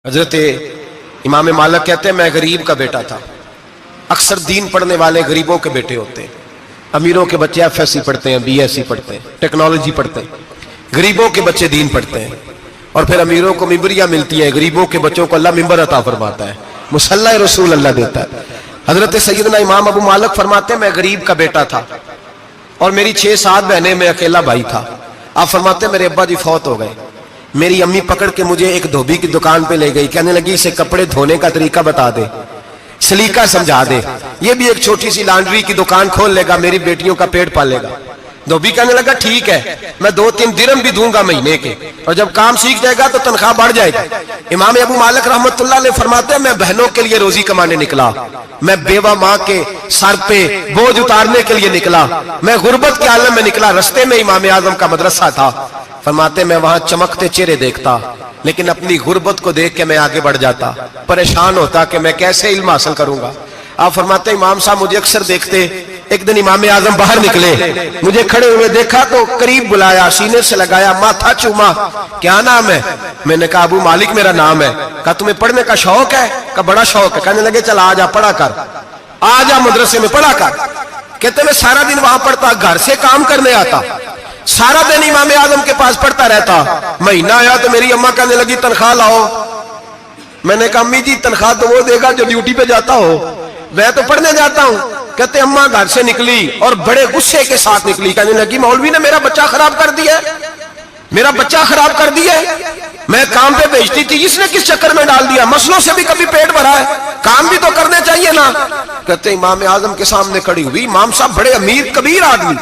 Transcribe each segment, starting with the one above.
حضرت امام مالک کہتے ہیں میں غریب کا بیٹا تھا. اکثر دین پڑھنے والے غریبوں کے بیٹے ہوتے ہیں. امیروں کے بچے ایف ایس سی پڑھتے ہیں, بی ایس سی پڑھتے ہیں, ٹیکنالوجی پڑھتے ہیں. غریبوں کے بچے دین پڑھتے ہیں اور پھر امیروں کو ممبریاں ملتی ہیں. غریبوں کے بچوں کو اللہ ممبر عطا فرماتا ہے, مصلی رسول اللہ دیتا ہے. حضرت سیدنا امام ابو مالک فرماتے ہیں میں غریب کا بیٹا تھا اور میری 6-7 بہنیں, میں اکیلا بھائی تھا. آپ فرماتے ہیں میرے ابا جی فوت ہو گئے. میری امی پکڑ کے مجھے ایک دھوبی کی دکان پہ لے گئی, کہنے لگی اسے کپڑے دھونے کا طریقہ بتا دے, سلیقہ سمجھا دے, یہ بھی ایک چھوٹی سی لانڈری کی دکان کھول لے گا, میری بیٹیوں کا پیٹ پالے گا. دھوبی کہنے لگا ٹھیک ہے, میں 2-3 درہم بھی دوں گا مہینے کے, اور جب کام سیکھ جائے گا تو تنخواہ بڑھ جائے گی. امام ابو مالک رحمت اللہ علیہ فرماتے ہیں میں بہنوں کے لیے روزی کمانے نکلا, میں بیوہ ماں کے سر پہ بوجھ اتارنے کے لیے نکلا, میں غربت کے عالم میں نکلا. رستے میں امام اعظم کا مدرسہ تھا. فرماتے میں وہاں چمکتے چہرے دیکھتا, لیکن اپنی غربت کو دیکھ کے میں آگے بڑھ جاتا, پریشان ہوتا کہ میں کیسے علم حاصل کروں گا. آپ فرماتے امام صاحب مجھے اکثر دیکھتے. ایک دن امام اعظم باہر نکلے, مجھے کھڑے ہوئے دیکھا تو قریب بلایا, سینے سے لگایا, ماتھا چوما. کیا نام ہے؟ میں نے کہا ابو مالک میرا نام ہے. کہا تمہیں پڑھنے کا شوق ہے؟ کہا بڑا شوق ہے. کہنے لگے چل آ جا پڑھا کر, آ جا مدرسے میں پڑھا کر. کہتے میں سارا دن وہاں پڑھتا, گھر سے کام کرنے آتا, سارا دن امام اعظم کے پاس پڑھتا رہتا. مہینہ آیا تو میری اماں کہنے لگی تنخواہ لاؤ. میں نے کہا امی جی تنخواہ تو وہ دے گا جو ڈیوٹی پہ جاتا ہو, میں تو پڑھنے جاتا ہوں. کہتے اماں گھر سے نکلی اور بڑے غصے کے ساتھ نکلی, کہنے لگی مولوی نے میرا بچہ خراب کر دیا, میرا بچہ خراب کر دیا. میں کام پہ بھیجتی تھی, اس نے کس چکر میں ڈال دیا, مسلوں سے بھی کبھی پیٹ بھرا ہے, کام بھی تو کرنے چاہیے نا. کہتے امام اعظم کے سامنے کھڑی ہوئی. امام صاحب بڑے امیر کبیر آدمی,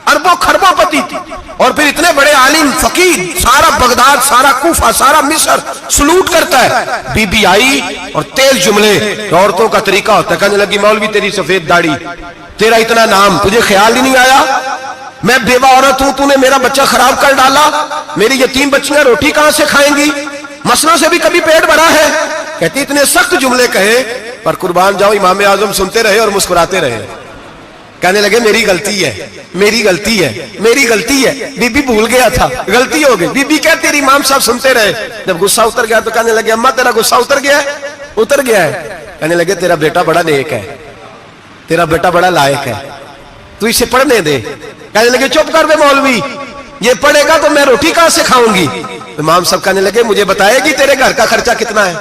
اربوں خربوں پتی تھی, اور پھر اتنے بڑے عالم فقیر, سارا بغداد, سارا کوفہ, سارا مصر سلوٹ کرتا ہے. بی بی آئی اور تیل جملے, عورتوں کا طریقہ ہوتا ہے. کہنے لگی مولوی تیری سفید داڑھی, تیرا اتنا نام, تجھے خیال ہی نہیں آیا, میں بیوہ عورت ہوں, تو نے میرا بچہ خراب کر ڈالا, میری یتیم بچیاں روٹی کہاں سے کھائیں گی, مسئلوں سے بھی کبھی پیٹ بھرا ہے. کہتی اتنے سخت جملے کہے, پر قربان جاؤ امام اعظم سنتے رہے اور مسکراتے رہے. کہنے لگے میری غلطی ہے, میری غلطی ہے, میری غلطی ہے, بی بی بھول گیا تھا, غلطی ہو گئی. بی بی کہتے رہی, امام صاحب سنتے رہے. جب غصہ اتر گیا تو کہنے لگے اماں تیرا غصہ اتر گیا ہے؟ اتر گیا ہے. کہنے لگے تیرا بیٹا بڑا نیک ہے, تیرا بیٹا بڑا لائق ہے, تو اسے پڑھنے دے. کہنے لگے چپ کر دے مولوی, یہ پڑھے گا تو میں روٹی کہاں سے کھاؤں گی. امام صاحب کہنے لگے مجھے بتائے گی تیرے گھر کا خرچہ کتنا ہے.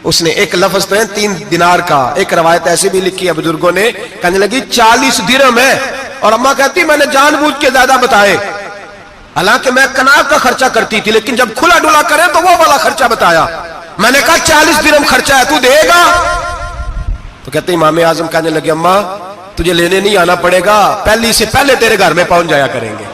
اس نے ایک لفظ پہ 3 دینار کا, ایک روایت ایسی بھی لکھی ہے بزرگوں نے, کہنے لگی 40 درہم ہے. اور اماں کہتی میں نے جان بوجھ کے زیادہ بتائے, حالانکہ میں کناز کا خرچہ کرتی تھی, لیکن جب کھلا ڈلا کرے تو وہ والا خرچہ بتایا. میں نے کہا 40 درہم خرچہ ہے, تو دے گا؟ تو کہتے امام اعظم کہنے لگے اماں تجھے لینے نہیں آنا پڑے گا, پہلی سے پہلے تیرے گھر میں پہنچ جایا کریں گے,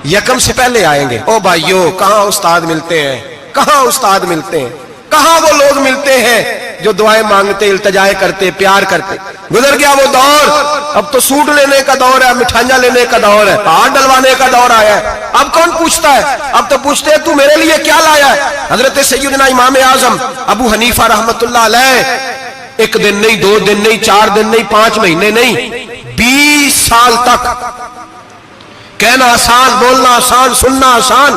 یکم سے پہلے آئیں گے. او بھائیو, کہاں استاد ملتے ہیں, کہاں استاد ملتے ہیں, کہاں وہ لوگ ملتے ہیں جو دعائیں مانگتے, التجائے کرتے, پیار کرتے. گزر گیا وہ دور, اب تو سوٹ لینے کا دور ہے, مٹھائیاں لینے کا دور ہے, ہاتھ ڈلوانے کا دور آیا ہے. اب کون پوچھتا ہے, اب تو پوچھتے ہیں تو میرے لیے کیا لایا ہے. حضرت سیدنا امام اعظم ابو حنیفہ رحمت اللہ علیہ 1 دن نہیں, 2 دن نہیں, 4 دن نہیں, 5 مہینے نہیں, 20 سال تک, کہنا آسان, بولنا آسان, سننا آسان,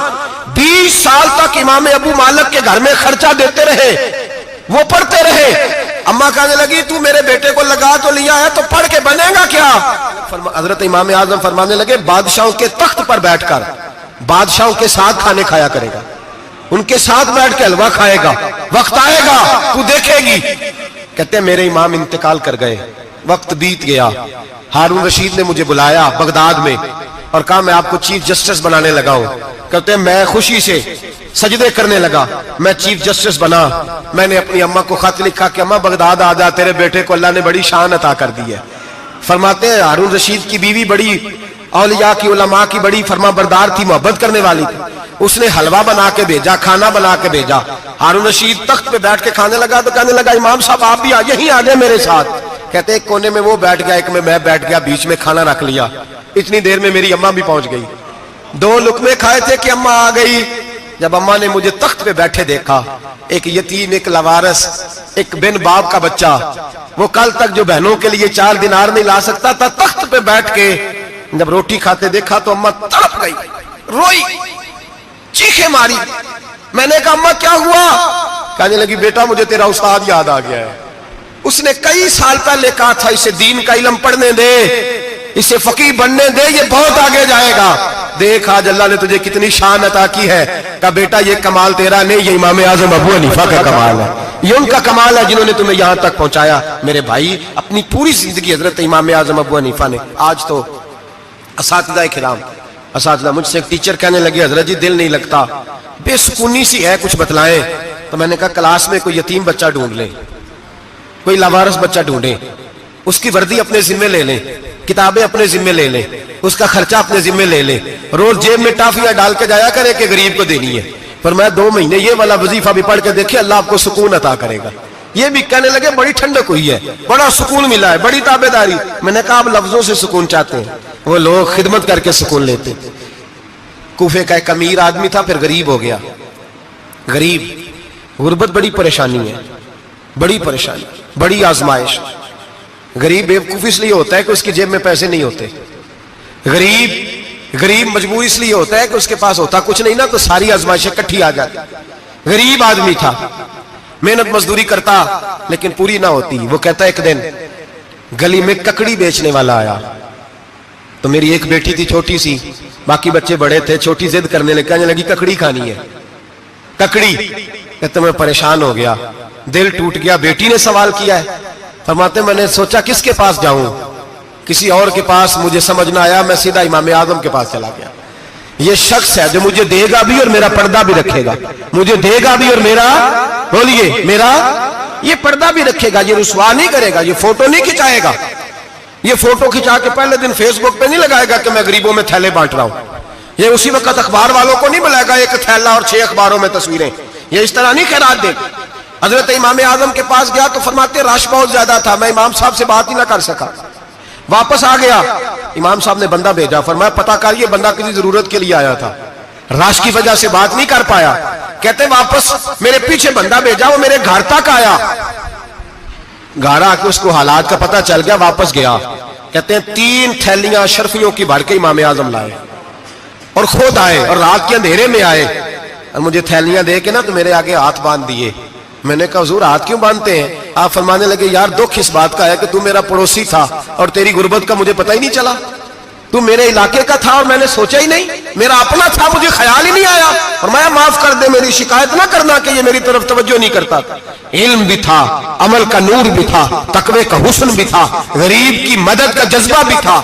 20 سال تک امام ابو مالک کے گھر میں خرچہ دیتے رہے, وہ پڑھتے رہے. اماں کہنے لگی تو میرے بیٹے کو لگا تو لیا ہے, تو پڑھ کے بنے گا کیا. حضرت امام اعظم فرمانے لگے بادشاہوں کے تخت پر بیٹھ کر بادشاہوں کے ساتھ کھانے کھایا کرے گا, ان کے ساتھ بیٹھ کے حلوہ کھائے گا, وقت آئے گا تو دیکھے گی. کہتے ہیں میرے امام انتقال کر گئے, وقت بیت گیا. ہارون رشید نے مجھے بلایا بغداد میں اور کہا میں آپ کو چیف جسٹس بنانے لگا ہوں. کہتے ہیں میں خوشی سے سجدے کرنے لگا, میں چیف جسٹس بنا. میں نے اپنی اماں کو خط لکھا کہ اماں بغداد آ جا, تیرے بیٹے کو اللہ نے بڑی شان عطا کر دی ہے. فرماتے ہیں ہارون رشید کی بیوی بڑی اولیاء کی, علماء کی بڑی فرما بردار تھی, محبت کرنے والی تھی. اس نے حلوہ بنا کے بھیجا, کھانا بنا کے بھیجا. ہارون رشید تخت پہ بیٹھ کے کھانے لگا تو کہنے لگا امام صاحب آپ بھی یہیں آ جائیں میرے ساتھ. کہتے ایک کونے میں وہ بیٹھ گیا, ایک میں بیٹھ گیا, بیچ میں کھانا رکھ لیا. اتنی دیر میں میری اماں بھی پہنچ گئی. 2 لقمے کھائے تھے کہ اماں آ گئی. جب اماں نے مجھے تخت پہ بیٹھے دیکھا, ایک یتیم, ایک لاوارث, ایک بن باپ کا بچہ, وہ کل تک جو بہنوں کے لیے 4 دینار نہیں لا سکتا تھا, تخت پہ بیٹھ کے جب روٹی کھاتے دیکھا تو اماں تڑپ گئی, روئی, چیخیں ماری. میں نے کہا اماں کیا ہوا؟ کہنے لگی بیٹا مجھے تیرا استاد یاد آ گیا ہے، اس نے کئی سال پہلے کہا تھا اسے دین کا علم پڑھنے دے، اسے فقیہ بننے دے، یہ بہت آگے جائے گا۔ دیکھ آج اللہ نے تجھے کتنی شان عطا کی ہے۔ کہا بیٹا یہ کمال تیرا نہیں، یہ امام اعظم ابو حنیفہ کا کمال ہے، یہ ان کا کمال ہے جنہوں نے تمہیں یہاں تک پہنچایا۔ میرے بھائی اپنی پوری زندگی حضرت امام اعظم ابو حنیفہ نے۔ آج تو اساتذہ کرام، اساتذہ مجھ سے ایک ٹیچر کہنے لگے حضرت جی دل نہیں لگتا، بے سکونی سی ہے، کچھ بتلائیں۔ تو میں نے کہا کلاس میں کوئی یتیم بچہ ڈھونڈ لیں، کوئی لاوارث بچہ ڈھونڈیں، اس کی وردی اپنے ذمہ لے لیں، کتابیں اپنے ذمہ لے لیں، اس کا خرچہ اپنے ذمہ لے لیں، روز جیب میں ٹافیاں ڈال کے جایا کرے کہ غریب کو دینی ہے۔ پر میں 2 مہینے یہ والا وظیفہ بھی پڑھ کے دیکھے، اللہ آپ کو سکون عطا کرے گا۔ یہ بھی کہنے لگے بڑی ٹھنڈک ہوئی ہے، بڑا سکون ملا ہے، بڑی تابعداری۔ میں نے کہا آپ لفظوں سے سکون چاہتے ہیں، وہ لوگ خدمت کر کے سکون لیتے۔ کوفے کا ایک امیر آدمی تھا، پھر غریب ہو گیا۔ غریب، غربت بڑی پریشانی ہے، بڑی پریشانی، بڑی آزمائش۔ غریب بیوقوف اس لیے ہوتا ہے کہ اس کی جیب میں پیسے نہیں ہوتے۔ غریب مجبور اس لیے ہوتا ہے کہ اس کے پاس ہوتا کچھ نہیں نا، تو ساری آزمائشیں اکٹھی آ جاتی۔ غریب آدمی تھا، محنت مزدوری کرتا لیکن پوری نہ ہوتی۔ وہ کہتا ایک دن گلی میں ککڑی بیچنے والا آیا، تو میری ایک بیٹی تھی چھوٹی سی، باقی بچے بڑے تھے، چھوٹی ضد کرنے لگی، کہنے لگی ککڑی کھانی ہے، ککڑی۔ کہتے میں پریشان ہو گیا، دل ٹوٹ گیا، بیٹی نے سوال کیا ہے۔ فرماتے میں نے سوچا کس کے پاس جاؤں، کسی اور کے پاس مجھے سمجھ نہ آیا، میں سیدھا امام اعظم کے پاس چلا گیا۔ یہ شخص ہے جو مجھے دے گا بھی اور میرا پردہ بھی رکھے گا، مجھے دے گا بھی اور میرا، بولیے، میرا یہ پردہ بھی رکھے گا، یہ رسوا نہیں کرے گا، یہ فوٹو نہیں کھچائے گا، یہ فوٹو کھچا کے پہلے دن فیس بک پہ نہیں لگائے گا کہ میں غریبوں میں تھیلے بانٹ رہا ہوں، یہ اسی وقت اخبار والوں کو نہیں بلائے گا ایک تھیلا اور 6 اخباروں میں تصویریں، یہ اس طرح نہیں خیرات دے۔ حضرت امام اعظم کے پاس گیا تو فرماتے رش بہت زیادہ تھا، میں امام صاحب سے بات ہی نہ کر سکا، واپس آ گیا۔ امام صاحب نے بندہ بھیجا، فرمایا پتہ کر یہ بندہ کسی ضرورت کے لیے آیا تھا، رش کی وجہ سے بات نہیں کر پایا۔ کہتے واپس میرے پیچھے بندہ بھیجا، وہ میرے گھر تک آیا، گھر آ کے اس کو حالات کا پتہ چل گیا، واپس گیا۔ کہتے ہیں 3 تھیلیاں اشرفیوں کی بھر کے امام اعظم لائے اور خود آئے اور رات کے اندھیرے میں آئے اور مجھے تھیلیاں دے کے نا تو میرے آگے ہاتھ باندھ دیے۔ میں نے کہا حضور ہاتھ کیوں باندھتے ہیں؟ آپ فرمانے لگے یار دکھ اس بات کا ہے کہ تو میرا پڑوسی تھا اور تیری غربت کا مجھے پتہ ہی نہیں چلا، تو میرے علاقے کا تھا اور میں نے سوچا ہی نہیں، میرا اپنا تھا مجھے خیال ہی نہیں آیا۔ فرمایا معاف کر دے، میری شکایت نہ کرنا کہ یہ میری طرف توجہ نہیں کرتا۔ علم بھی تھا، عمل کا نور بھی تھا، تقوی کا حسن بھی تھا، غریب کی مدد کا جذبہ بھی تھا۔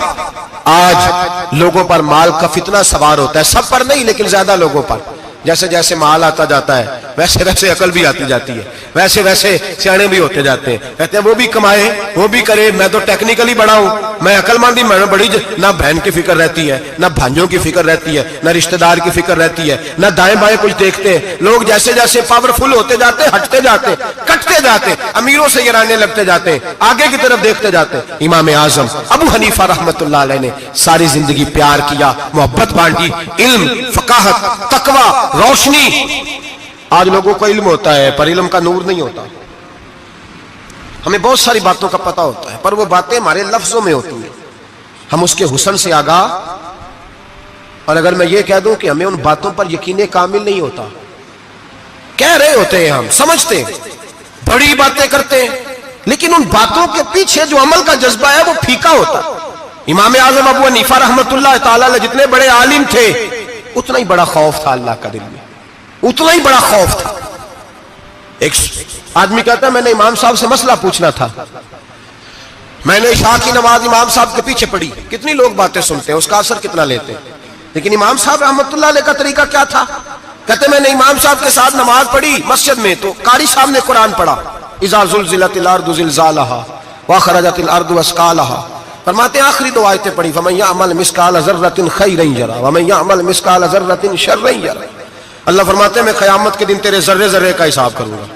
آج لوگوں پر مال کا فتنہ سوار ہوتا ہے، سب پر نہیں لیکن زیادہ لوگوں پر۔ جیسے جیسے مال آتا جاتا ہے ویسے ویسے عقل بھی آتی جاتی ہے، ویسے ویسے سیانے بھی ہوتے جاتے ہیں۔ کہتے ہیں وہ بھی کمائے وہ بھی کرے، میں تو ٹیکنیکلی بڑا ہوں، میں عقل مندی میں بڑی، نہ بہن کی فکر رہتی ہے، نہ بھانجوں کی فکر رہتی ہے، نہ رشتہ دار کی فکر رہتی ہے، نہ دائیں بائیں کچھ دیکھتے ہیں۔ لوگ جیسے جیسے پاورفل ہوتے جاتے ہٹتے جاتے، کٹتے جاتے، امیروں سے گرانے لگتے جاتے ہیں، آگے کی طرف دیکھتے جاتے۔ امام اعظم ابو حنیفہ رحمۃ اللہ علیہ نے ساری زندگی پیار کیا، محبت بانٹی، علم، فقاہت، تقوی، روشنی۔ آج لوگوں کو علم ہوتا ہے پر علم کا نور نہیں ہوتا، ہمیں بہت ساری باتوں کا پتہ ہوتا ہے پر وہ باتیں ہمارے لفظوں میں ہوتی ہیں، ہم اس کے حسن سے آگاہ۔ اور اگر میں یہ کہہ دوں کہ ہمیں ان باتوں پر یقین کامل نہیں ہوتا، کہہ رہے ہوتے ہیں، ہم سمجھتے ہیں، بڑی باتیں کرتے ہیں، لیکن ان باتوں کے پیچھے جو عمل کا جذبہ ہے وہ پھیکا ہوتا۔ امام اعظم ابو حنیفہ رحمۃ اللہ تعالی علیہ جتنے بڑے عالم تھے اتنا ہی بڑا خوف تھا اللہ کا دل میں، اتنا ہی بڑا خوف تھا۔ ایک آدمی کہتا ہے میں نے امام صاحب سے مسئلہ پوچھنا تھا، میں نے عشاء کی نماز امام صاحب کے پیچھے پڑھی، کتنی لوگ باتیں سنتے ہیں، اس کا اثر کتنا لیتے ہیں، لیکن امام صاحب رحمۃ اللہ علیہ کا طریقہ کیا تھا؟ کہتے میں نے امام صاحب کے ساتھ نماز پڑھی مسجد میں، تو قاری صاحب نے قرآن پڑھا، اذا زلزلت الارض زلزالها واخرجت الارض اثقالها، فرماتے ہیں آخری 2 آیتیں پڑھی، فمن یعمل مثقال ذرۃ خیرا یرہ ومن یعمل مثقال ذرۃ شرا یرہ۔ اللہ فرماتے ہیں میں قیامت کے دن تیرے ذرے ذرے کا حساب کروں گا،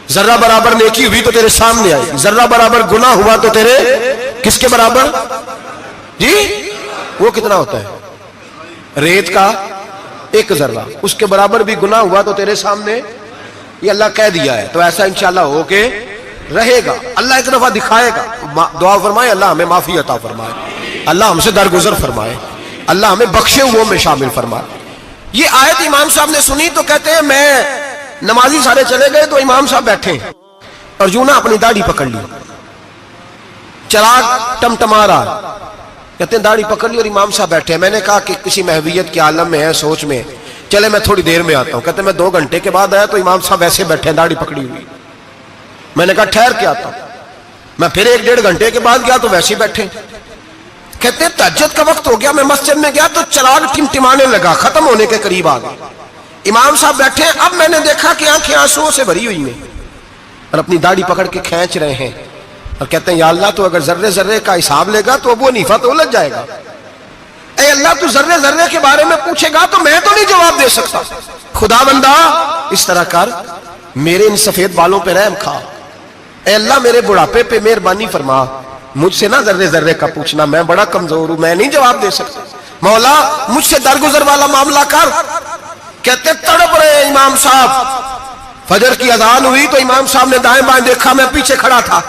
ذرہ برابر نیکی ہوئی تو تیرے سامنے آئے گی، ذرہ برابر گناہ ہوا تو تیرے کس کے برابر؟ جی وہ کتنا ہوتا ہے؟ ریت کا 1 ذرہ، اس کے برابر بھی گناہ ہوا تو تیرے سامنے، یہ اللہ کہہ دیا ہے، تو ایسا انشاءاللہ ہو کے رہے گا۔ اللہ ایک دفعہ دکھائے گا، دعا فرمائے اللہ ہمیں معافی عطا فرمائے، اللہ ہم سے درگزر فرمائے، اللہ ہمیں بخشے ہوئوں میں شامل فرمائے۔ یہ آیت امام صاحب نے سنی تو کہتے ہیں میں نمازی سارے چلے گئے تو امام صاحب بیٹھے اور یوں نہ اپنی داڑھی پکڑ لی, چراغ ٹمٹما رہا, کہتے ہیں داڑھی پکڑ لی اور امام صاحب بیٹھے. میں نے کہا کہ کسی محویت کے عالم میں ہے, سوچ میں, چلے میں تھوڑی دیر میں آتا ہوں. کہتے ہیں میں 2 گھنٹے کے بعد آیا تو امام صاحب ایسے بیٹھے ہیں داڑھی پکڑی ہوئی. میں نے کہا ٹھہر کے آتا ہوں. میں پھر 1-1.5 گھنٹے کے بعد گیا تو ویسے ہی بیٹھے. کہتے ہیں تہجد کا وقت ہو گیا, میں مسجد میں گیا تو چراغ ٹمٹمانے لگا, ختم ہونے کے قریب آ گیا. امام صاحب بیٹھے ہیں. اب میں نے دیکھا کہ آنکھیں آنسوؤں سے بھری ہوئی ہیں اور اپنی داڑھی پکڑ کے کھینچ رہے ہیں اور کہتے ہیں یا اللہ تو اگر ذرے ذرے کا حساب لے گا تو ابو حنیفہ تو الجھ جائے گا. اے اللہ تو ذرے ذرے کے بارے میں پوچھے گا تو میں تو نہیں جواب دے سکتا. خدا بندہ اس طرح کر, میرے ان سفید بالوں پہ رحم کھا. اے اللہ میرے بڑھاپے پہ مہربانی فرما, مجھ سے نہ ذرے ذرے کا پوچھنا, میں بڑا کمزور ہوں, میں نہیں جواب دے سکتا. مولا مجھ سے درگزر والا معاملہ کر. کہتے تڑپ رہے امام صاحب. فجر کی اذان ہوئی تو امام صاحب نے دائیں بائیں دیکھا, میں پیچھے کھڑا تھا.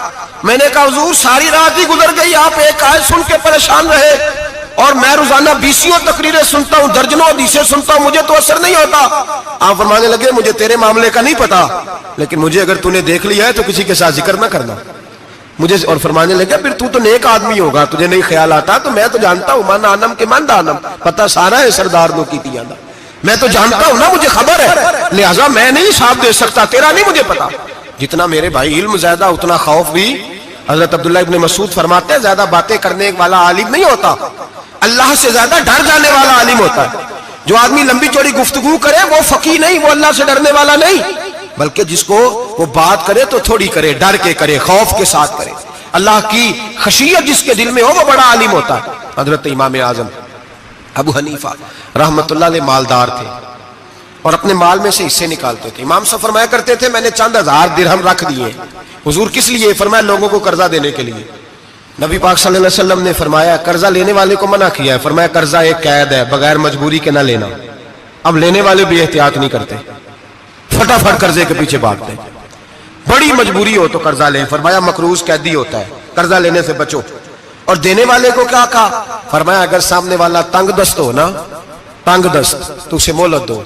میں نے کہا حضور ساری رات ہی گزر گئی, آپ ایک آیت سن کے پریشان رہے اور میں روزانہ 20 تقریریں سنتا ہوں, درجنوں حدیثیں سنتا ہوں, مجھے تو اثر نہیں ہوتا. آپ فرمانے لگے مجھے تیرے معاملے کا نہیں پتا, لیکن مجھے اگر تو نے دیکھ لیا ہے تو کسی کے ساتھ ذکر نہ کرنا مجھے. اور فرمانے لگے پھر تو نیک آدمی ہوگا, تجھے نہیں خیال آتا. تو میں تو جانتا ہوں من آنم کے من دانم, پتہ سارا ہے سردار نو کی تیانا, میں تو جانتا ہوں نا, مجھے خبر ہے, لہٰذا میں نہیں حساب دے سکتا, تیرا نہیں مجھے پتا. جتنا میرے بھائی علم زیادہ اتنا خوف بھی. حضرت عبداللہ ابن مسعود فرماتے ہیں زیادہ باتیں کرنے والا عالم نہیں ہوتا, اللہ سے زیادہ ڈر جانے والا عالم ہوتا ہے. جو آدمی لمبی چوڑی گفتگو کرے وہ فقیہ نہیں, وہ اللہ سے ڈرنے والا نہیں, بلکہ جس کو وہ بات کرے تو تھوڑی کرے, ڈر کے کرے, خوف کے ساتھ کرے. اللہ کی خشیت جس کے دل میں ہو وہ بڑا عالم ہوتا ہے. حضرت امام اعظم ابو حنیفہ رحمت اللہ علیہ مالدار تھے اور اپنے مال میں سے حصے نکالتے تھے. امام صاحب فرمایا کرتے تھے میں نے چند ہزار درہم رکھ دیے. حضور کس لیے؟ فرمایا لوگوں کو قرضہ دینے کے لیے. نبی پاک صلی اللہ علیہ وسلم نے فرمایا قرضہ لینے والے کو منع کیا ہے, فرمایا قرضہ ایک قید ہے, بغیر مجبوری کے نہ لینا. اب لینے والے بھی احتیاط نہیں کرتے, فٹافٹ قرضے کے پیچھے بھاگتے. بڑی مجبوری ہو تو قرضہ لیں, فرمایا مقروض قیدی ہوتا ہے, قرضہ لینے سے بچو. اور دینے والے کو کیا کہا؟ فرمایا اگر سامنے والا تنگ دست ہو نا, تنگ دست, تو اسے مہلت دو.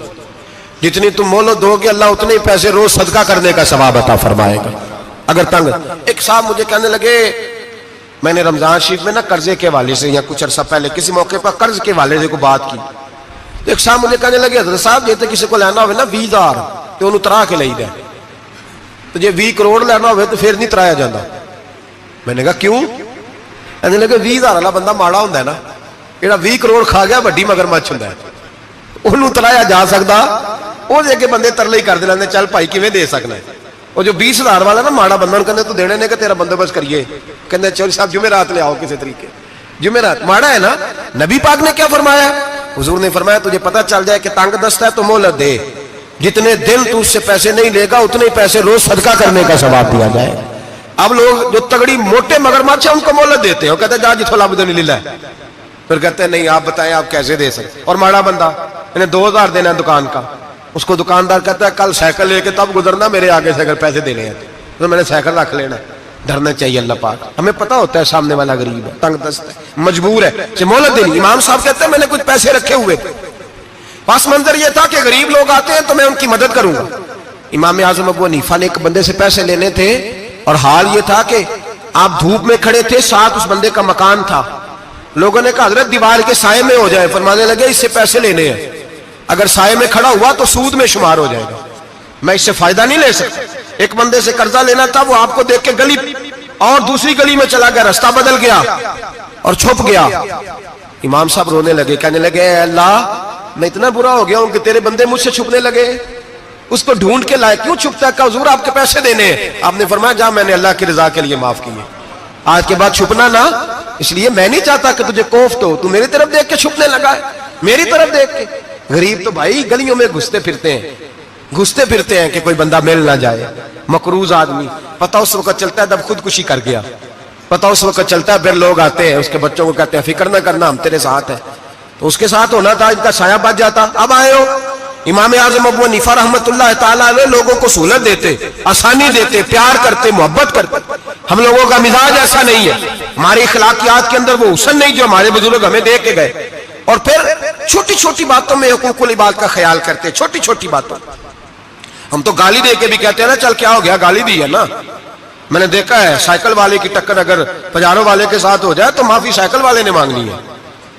جتنی تم مہلت دو گے اللہ اتنے پیسے روز صدقہ کرنے کا ثواب عطا فرمائے گا. اگر تنگ. ایک صاحب مجھے کہنے لگے, میں نے رمضان شریف میں نا قرضے کے حوالے سے یا کچھ عرصہ پہلے کسی موقع پر قرض کے حوالے سے کو بات کی. ایک صاحب مجھے کہنے لگے حضرت صاحب جیسے کسی کو لینا ہوئے نا 20,000 تو انہوں ترا کے لئی دے, تو جی 20 کروڑ لینا ہوئے تو پھر نہیں ترایا جاتا. میں نے کہا کیوں؟ کہنے لگے 20,000 والا بندہ ماڑا ہوتا ہے نا, جہاں 20 کروڑ کھا گیا وڈی مگرمچھ ہوتا ہے, انہوں ترایا جا سکتا, وہ دے کے بندے ترلے ہی کر دے لیندے چل بھائی کیویں دے سکنا ہے. وہ جو 20,000 والا نا ماڑا بندہ انہوں کہنے تو دینے نے کہ تیرا بندوبست کریے, کہنے چل صاحب جمعرات لے آؤ کسی طریقے. جمعرات ماڑا ہے نا. نبی پاک نے کیا فرمایا؟ حضور نے فرمایا تجھے پتہ چل جائے کہ تنگ دست ہے تو مہلت دے, جتنے دن تو اس سے پیسے نہیں لے گا اتنے پیسے روز صدقہ کرنے کا ثواب دیا جائے. اب لوگ جو تگڑی موٹے مگرمچھ ہیں ان کو مہلت دیتے ہیں, وہ کہتے ہیں جا جتھو لب دے لے, پھر کہتے ہیں نہیں آپ بتائیں آپ کیسے دے سکتے. اور ماڑا بندہ انہیں 2,000 دینا ہے دکان کا, اس کو دکاندار کہتا ہے کل سائیکل لے کے تب گزرنا, میرے آگے سے اگر پیسے دینے ہیں تو میں نے سائیکل رکھ لینا. ڈرنا چاہیے اللہ پاک, ہمیں پتا ہوتا ہے سامنے والا غریب ہے, تنگ دست ہے, مجبور ہے, اسے مہلت دینی. امام صاحب کہتے ہیں میں نے کچھ پیسے رکھے ہوئے تھے, پس منظر یہ تھا کہ غریب لوگ آتے ہیں تو میں ان کی مدد کروں گا. امام اعظم ابو حنیفہ نے ایک بندے سے پیسے لینے تھے اور حال یہ تھا کہ آپ دھوپ میں کھڑے تھے, ساتھ اس بندے کا مکان تھا. لوگوں نے کہا حضرت دیوار کے سائے میں ہو جائے. فرمانے لگے اس سے پیسے لینے ہیں, اگر سائے میں کھڑا ہوا تو سود میں شمار ہو جائے گا, میں اس سے فائدہ نہیں لے سکتا. ایک بندے سے قرضہ لینا تھا, وہ آپ کو دیکھ کے گلی اور دوسری گلی میں چلا گیا, رستہ بدل گیا اور چھپ گیا. امام صاحب رونے لگے, کہنے لگے اے اللہ میں اتنا برا ہو گیا ہوں کہ تیرے بندے مجھ سے چھپنے لگے, اس کو ڈھونڈ کے لائے, کیوں چھپتا ہے؟ کہ حضور آپ کے پیسے دینے ہیں. آپ نے فرمایا جا میں نے اللہ کی رضا کے لیے معاف کیے, آج کے بعد چھپنا نہ, اس لیے میں نہیں چاہتا کہ تجھے کوفت ہو, تو میری طرف دیکھ کے چھپنے لگا ہے, میری طرف دیکھ کے. غریب تو بھائی گلیوں میں گھستے پھرتے ہیں کہ کوئی بندہ مل نہ جائے. مقروض آدمی پتہ اس وقت چلتا ہے جب خودکشی کر گیا, پتہ اس وقت چلتا ہے پھر لوگ آتے ہیں اس کے بچوں کو کہتے ہیں فکر نہ کرنا ہم تیرے ساتھ ہیں, تو اس کے ساتھ ہونا تھا, ان کا سایہ بچ جاتا. اب آئے ہو امام اعظم ابو حنیفہ رحمت اللہ تعالیٰ علیہ لوگوں کو سہولت دیتے, آسانی دیتے, پیار کرتے, محبت کرتے. ہم لوگوں کا مزاج ایسا نہیں ہے, ہماری اخلاقیات کے اندر وہ حسن نہیں جو ہمارے بزرگ ہمیں دے کے گئے. اور پھر چھوٹی چھوٹی باتوں میں حقوق العباد کا خیال کرتے, چھوٹی چھوٹی باتوں. ہم تو گالی دے کے بھی کہتے ہیں نا چل کیا ہو گیا, گالی دی ہے نا. میں نے دیکھا ہے سائیکل والے کی ٹکر اگر پجارو والے کے ساتھ ہو جائے تو معافی سائیکل والے نے مانگنی ہے,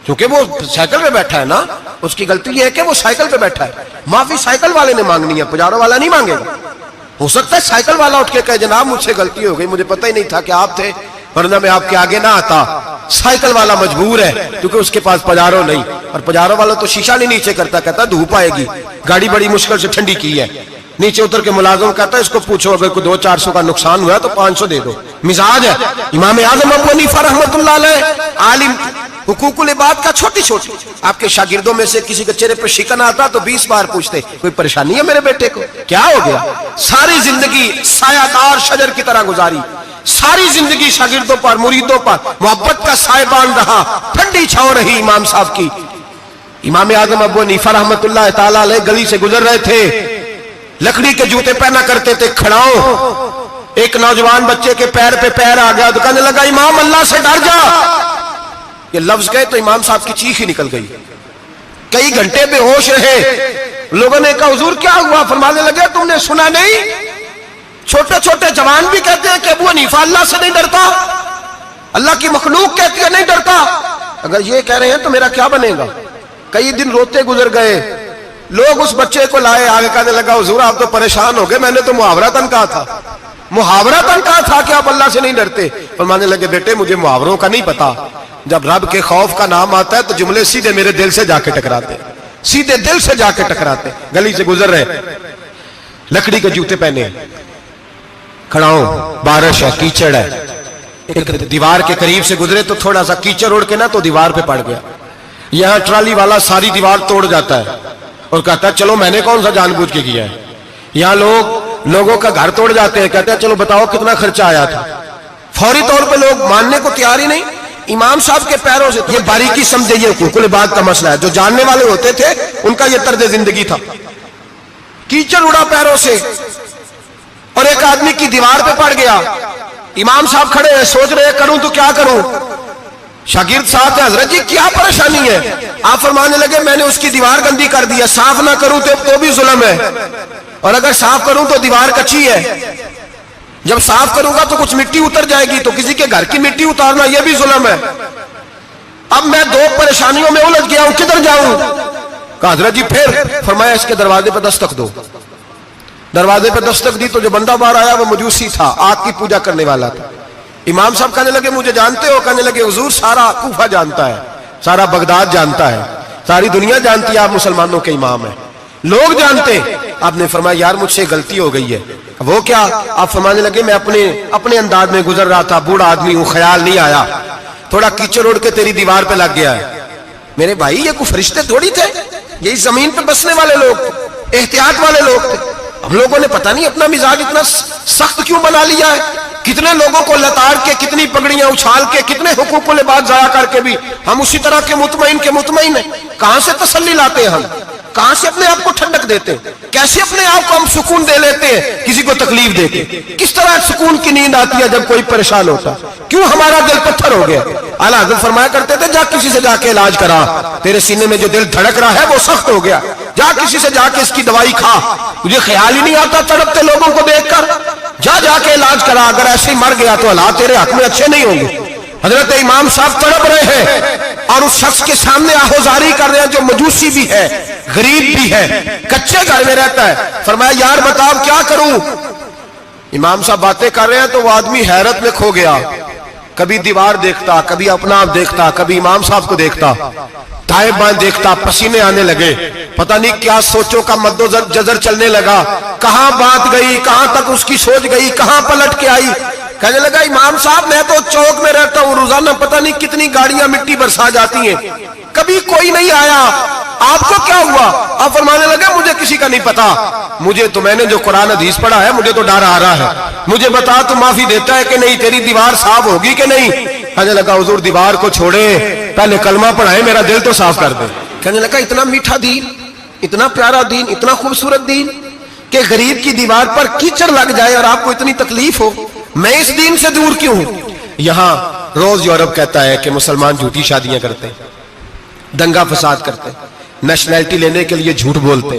کیونکہ وہ سائیکل پہ بیٹھا ہے نا, اس کی غلطی یہ ہے کہ وہ سائیکل پہ بیٹھا ہے. معافی سائیکل والے نے مانگنی ہے, پجارو والا نہیں مانگے گا. ہو سکتا ہے سائیکل والا اٹھ کے کہے جناب مجھ سے غلطی ہو گئی, مجھے پتہ ہی نہیں تھا کہ آپ تھے, ورنہ میں آپ کے آگے نہ آتا. سائیکل والا مجبور ہے کیونکہ اس کے پاس پجارو نہیں, اور پجارو والا تو شیشہ نہیں نیچے کرتا, کہتا دھوپ آئے گی, گاڑی بڑی مشکل سے ٹھنڈی کی ہے. نیچے اتر کے ملازم کہتا ہے اس کو پوچھو اگر کوئی 200-400 کا نقصان ہوا تو 500 دے دو. مزاج ہے. امام اعظم ابو حنیفہ رحمۃ اللہ علیہ عالم, حقوق العباد کا چھوٹی چھوٹی, آپ کے شاگردوں میں سے کسی کے چہرے پہ شکن آتا تو 20 بار پوچھتے کوئی پریشانی ہے میرے بیٹے کو, کیا ہو گیا. ساری زندگی سایہ دار شجر کی طرح گزاری, ساری زندگی شاگردوں پر مریدوں پر محبت کا سائبان رہا, ٹھنڈی چھاؤں رہی امام صاحب کی. امام اعظم ابو حنیفہ رحمۃ اللہ تعالی علیہ گلی سے گزر رہے تھے, لکڑی کے جوتے پہنا کرتے تھے, کھڑاؤں. ایک نوجوان بچے کے پیر پہ پیر آ گیا تو کہنے لگا امام اللہ سے ڈر جا. یہ لفظ گئے تو امام صاحب کی چیخ ہی نکل گئی. کئی گھنٹے بے ہوش رہے. لوگوں نے کہا حضور کیا ہوا؟ فرمانے لگے تم نے سنا نہیں, چھوٹے چھوٹے جوان بھی کہتے ہیں کہ ابو حنیفہ اللہ سے نہیں ڈرتا, اللہ کی مخلوق کہتی ہے نہیں ڈرتا. اگر یہ کہہ رہے ہیں تو میرا کیا بنے گا. کئی دن روتے گزر گئے. لوگ اس بچے کو لائے, آگے کہنے لگا حضور آپ تو پریشان ہو گئے, میں نے تو محاورتاً کہا تھا, محاورتاً کہا تھا کہ آپ اللہ سے نہیں ڈرتے. فرمانے لگے بیٹے مجھے محاوروں کا نہیں پتا, جب رب کے خوف کا نام آتا ہے تو جملے سیدھے میرے دل سے جا کے ٹکراتے, سیدھے دل سے جا کے ٹکراتے. گلی سے گزر رہے, لکڑی کے جوتے پہنے, کھڑاؤں, بارش ہے, کیچڑ ہے. ایک دیوار کے قریب سے گزرے تو تھوڑا سا کیچڑ اڑ کے نا تو دیوار پہ پڑ گیا. یہاں ٹرالی والا ساری دیوار توڑ جاتا ہے اور کہتا ہے چلو میں نے کون سا جان بوجھ کے کیا ہے. یہاں لوگوں کا گھر توڑ جاتے ہیں, کہتے ہیں چلو بتاؤ کتنا خرچہ آیا تھا. فوری طور پہ لوگ ماننے کو تیار ہی نہیں. امام صاحب کے پیروں سے, یہ باریکی سمجھے, یہ حقوق العباد کا مسئلہ ہے. جو جاننے والے ہوتے تھے ان کا یہ طرز زندگی تھا. کیچڑ اڑا پیروں سے اور ایک آدمی کی دیوار پہ پڑ گیا. امام صاحب کھڑے ہیں, سوچ رہے کروں تو کیا کروں. شاگرد صاحب ہیں حضرت جی کیا پریشانی ہے. آپ فرمانے لگے میں نے اس کی دیوار گندی کر دی ہے, صاف نہ کروں تو بھی ظلم ہے, اور اگر صاف کروں تو دیوار کچی ہے. جب صاف کروں گا تو کچھ مٹی اتر جائے گی, تو کسی کے گھر کی مٹی اتارنا یہ بھی ظلم ہے. اب میں دو پریشانیوں میں الجھ گیا ہوں, کدھر جاؤں. کہا حضرت جی پھر. فرمایا اس کے دروازے پہ دستک دو. دروازے پہ دستک دی تو جو بندہ باہر آیا وہ مجوسی تھا, آگ کی پوجا کرنے والا تھا. امام صاحب کہنے لگے مجھے جانتے ہو؟ کہنے لگے حضور سارا کوفہ جانتا ہے, سارا بغداد جانتا ہے, ساری دنیا جانتی ہے آپ مسلمانوں کے امام ہیں, لوگ جانتے. آپ نے فرمایا یار مجھ سے غلطی ہو گئی ہے. وہ کیا؟ آپ فرمانے لگے میں اپنے انداز میں گزر رہا تھا, بوڑھا آدمی ہوں, خیال نہیں آیا, تھوڑا کیچڑ اڑ کے تیری دیوار پہ لگ گیا ہے. میرے بھائی یہ کوئی فرشتے تھوڑی تھے, یہی زمین پہ بسنے والے لوگ, احتیاط والے لوگ تھے. ہم لوگوں نے پتہ نہیں اپنا مزاج اتنا سخت کیوں بنا لیا ہے. کتنے لوگوں کو لتاڑ کے, کتنی پگڑیاں اچھال کے, کتنے حقوق العباد ضائع کر کے بھی ہم اسی طرح کے مطمئن ہیں. کہاں سے تسلی لاتے ہیں ہم, کہاں سے اپنے آپ کو ٹھنڈک دیتے ہیں, کیسے اپنے آپ کو ہم سکون دے لیتے ہیں کسی کو تکلیف دے کے. کس طرح سکون کی نیند آتی ہے جب کوئی پریشان ہوتا, کیوں ہمارا دل پتھر ہو گیا. اعلیٰ حضرت فرمایا کرتے تھے جا کسی سے جا کے علاج کرا, تیرے سینے میں جو دل دھڑک رہا ہے وہ سخت ہو گیا, جا کسی سے جا کے اس کی دوائی کھا, تجھے خیال ہی نہیں آتا تڑپتے لوگوں کو دیکھ کر, جا کے علاج کرا, اگر ایسے ہی مر گیا تو حالات تیرے حق میں اچھے نہیں ہوں گے. حضرت امام صاحب تڑپ رہے ہیں اور اس شخص کے سامنے آہوزاری کر رہے ہیں جو مجوسی بھی ہے, غریب بھی ہے, کچے گھر میں رہتا ہے. فرمایا یار بتاؤ کیا کروں. امام صاحب باتیں کر رہے ہیں تو وہ آدمی حیرت میں کھو گیا, کبھی دیوار دیکھتا, کبھی اپنا آپ دیکھتا, کبھی امام صاحب کو دیکھتا, دائیں بائیں دیکھتا, پسینے آنے لگے, پتہ نہیں کیا سوچوں کا مد و جزر چلنے لگا, کہاں بات گئی, کہاں تک اس کی سوچ گئی, کہاں پلٹ کے آئی. کہنے لگا امام صاحب میں تو چوک میں رہتا ہوں, روزانہ پتہ نہیں کتنی گاڑیاں مٹی برسا جاتی ہیں, کبھی کوئی نہیں آیا, آپ کو کیا ہوا؟ آپ فرمانے لگے مجھے کسی کا نہیں پتا, مجھے تو میں نے جو قرآن حدیث پڑھا ہے مجھے تو ڈر آ رہا ہے, مجھے بتا تو معافی دیتا ہے کہ نہیں, تیری دیوار صاف ہوگی کہ نہیں. کہنے لگا حضور دیوار کو چھوڑے, پہلے کلمہ پڑھائے, میرا دل تو صاف کر دے. کہنے لگا اتنا میٹھا دین, اتنا پیارا دین, اتنا خوبصورت دین کہ غریب کی دیوار پر کیچڑ لگ جائے اور آپ کو اتنی تکلیف ہو, میں اس دین سے دور کیوں ہوں. یہاں روز یورپ کہتا ہے کہ مسلمان جھوٹی شادیاں کرتے, دنگا فساد کرتے, نیشنلٹی لینے کے لیے جھوٹ بولتے,